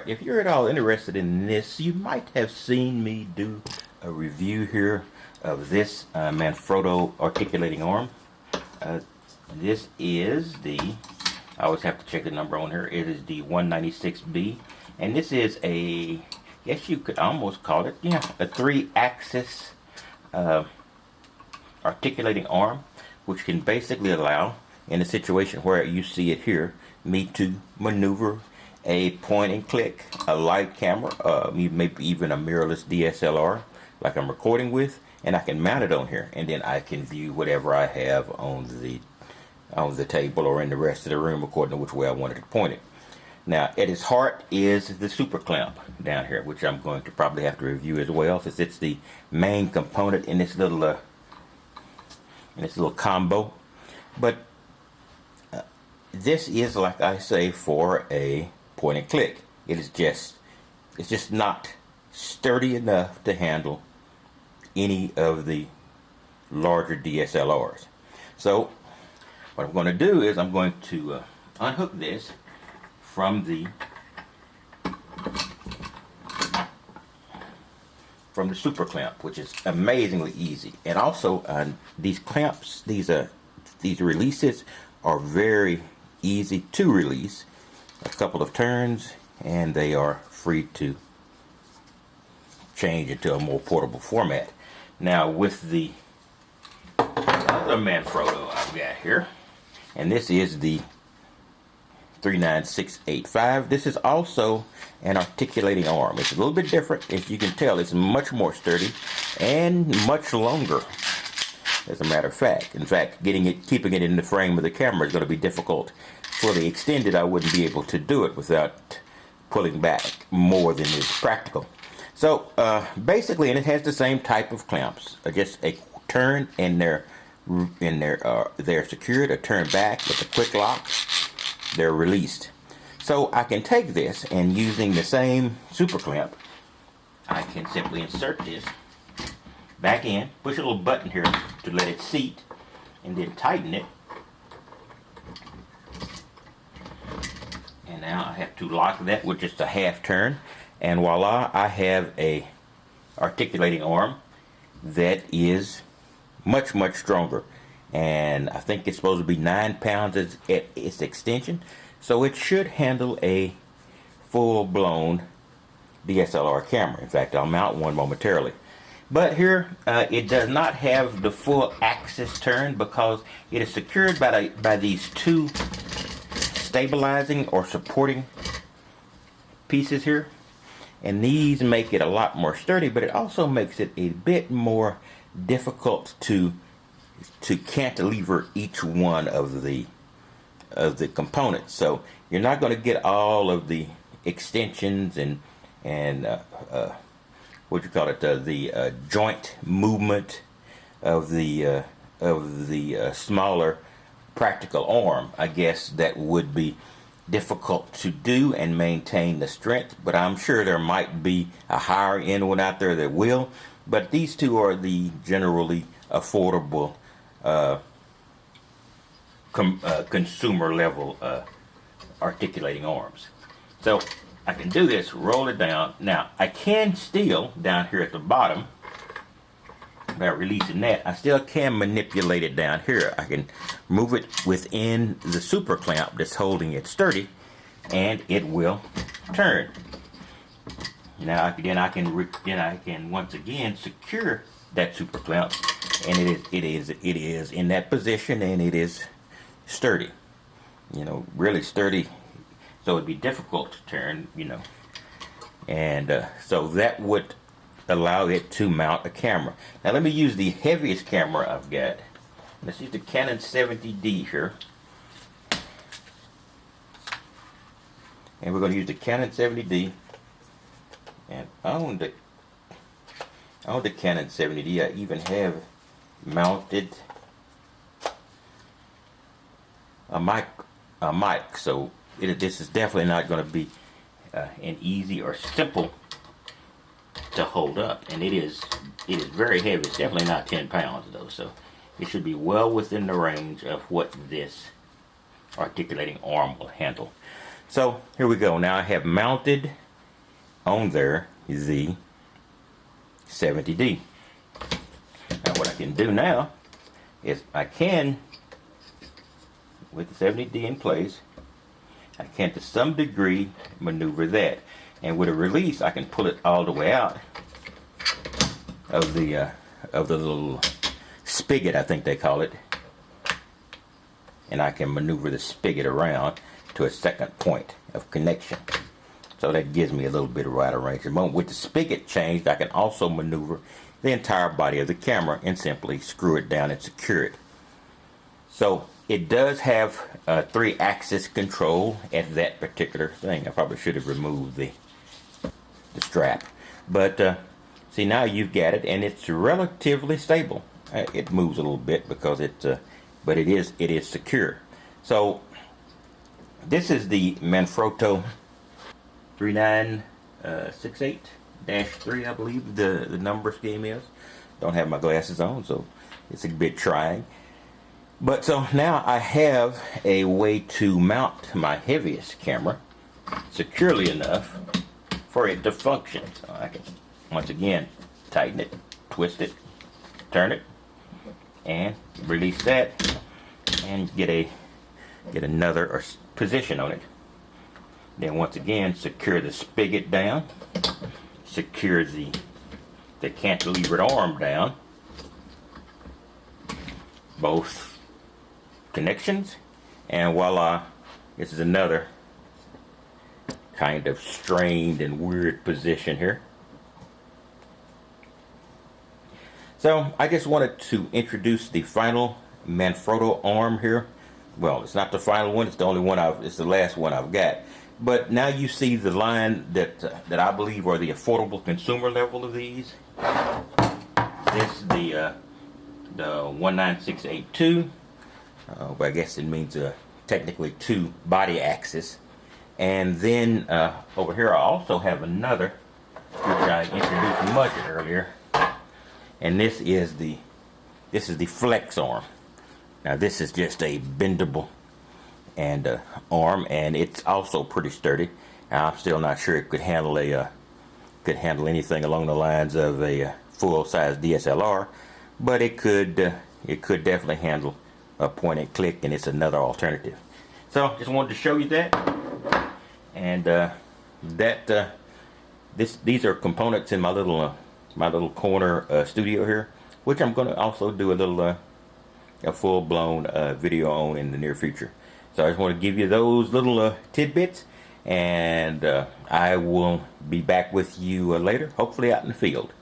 if you're at all interested in this, you might have seen me do a review here of this Manfrotto articulating arm. This is the, I always have to check the number on here, it is the 196B, and this is a, guess you could almost call it, yeah, a 3-axis articulating arm, which can basically allow, in a situation where you see it here, me to maneuver a point and click, a light camera, maybe even a mirrorless DSLR like I'm recording with, and I can mount it on here, and then I can view whatever I have on the table or in the rest of the room according to which way I wanted to point it. Now, at its heart is the super clamp down here, which I'm going to probably have to review as well, since it's the main component in this little combo. But this is, like I say, for a point and click. It's just not sturdy enough to handle any of the larger DSLRs. So what I'm going to do is I'm going to unhook this from the super clamp, which is amazingly easy. And also these clamps, these releases are very easy to release. A couple of turns and they are free to change into a more portable format. Now, with the other Manfrotto I've got here, and this is the 39685. This is also an articulating arm. It's a little bit different. As you can tell, it's much more sturdy and much longer, as a matter of fact. In fact, keeping it in the frame of the camera is going to be difficult. For the extended, I wouldn't be able to do it without pulling back more than is practical. So basically, and it has the same type of clamps, just a turn, and they're secured, a turn back with a quick lock, they're released. So I can take this, and using the same super clamp, I can simply insert this back in, push a little button here to let it seat, and then tighten it. And now I have to lock that with just a half turn, and voila, I have a articulating arm that is much stronger. And I think it's supposed to be 9 pounds at its extension, so it should handle a full-blown DSLR camera. In fact, I'll mount one momentarily. But here, it does not have the full axis turn because it is secured by these two stabilizing or supporting pieces here. And these make it a lot more sturdy, but it also makes it a bit more difficult to cantilever each one of the components. So you're not going to get all of the extensions and what you call it, the joint movement of the smaller practical arm. I guess that would be difficult to do and maintain the strength, but I'm sure there might be a higher end one out there that will. But these two are the generally affordable consumer level articulating arms. So I can do this, roll it down. Now I can still, down here at the bottom, by releasing that, I still can manipulate it down here. I can move it within the super clamp that's holding it sturdy, and it will turn. Now then I can once again secure that super clamp, and it is in that position, and it is sturdy. You know, really sturdy. So it'd be difficult to turn. You know, and so that would allow it to mount a camera. Now let me use the heaviest camera I've got. Let's use the Canon 70D here. And we're going to use the Canon 70D. And on the Canon 70D, I even have mounted a mic. So this is definitely not going to be an easy or simple to hold up, and it is very heavy. It's definitely not 10 pounds though, so it should be well within the range of what this articulating arm will handle. So here we go. Now I have mounted on there the 70D. Now what I can do now is I can, with the 70D in place, I can to some degree maneuver that. And with a release, I can pull it all the way out of the little spigot, I think they call it. And I can maneuver the spigot around to a second point of connection. So that gives me a little bit of wider range. And with the spigot changed, I can also maneuver the entire body of the camera and simply screw it down and secure it. So it does have 3-axis control at that particular thing. I probably should have removed the strap. But see, now you've got it, and it's relatively stable. It moves a little bit because but it is secure. So this is the Manfrotto 396B. -3, I believe the number scheme is. Don't have my glasses on, so it's a bit trying. But so now I have a way to mount my heaviest camera securely enough for it to function. So I can once again tighten it, twist it, turn it, and release that, and get another position on it. Then once again secure the spigot down. Secure the cantilevered arm down, both connections, and voila, this is another kind of strained and weird position here. So I just wanted to introduce the final Manfrotto arm here. Well, it's not the final one, it's the only one it's the last one I've got. But now you see the line that I believe are the affordable consumer level of these. This is the 19682. But I guess it means technically 2 body axis. And then over here I also have another, which I introduced much earlier. And this is the flex arm. Now this is just a bendable and arm, and it's also pretty sturdy. Now, I'm still not sure it could handle anything along the lines of a full-size DSLR, but it could definitely handle a point and click, and it's another alternative. So just wanted to show you that, and these are components in my little corner studio here, which I'm going to also do a full-blown video on in the near future. So I just want to give you those little tidbits, and I will be back with you later, hopefully out in the field.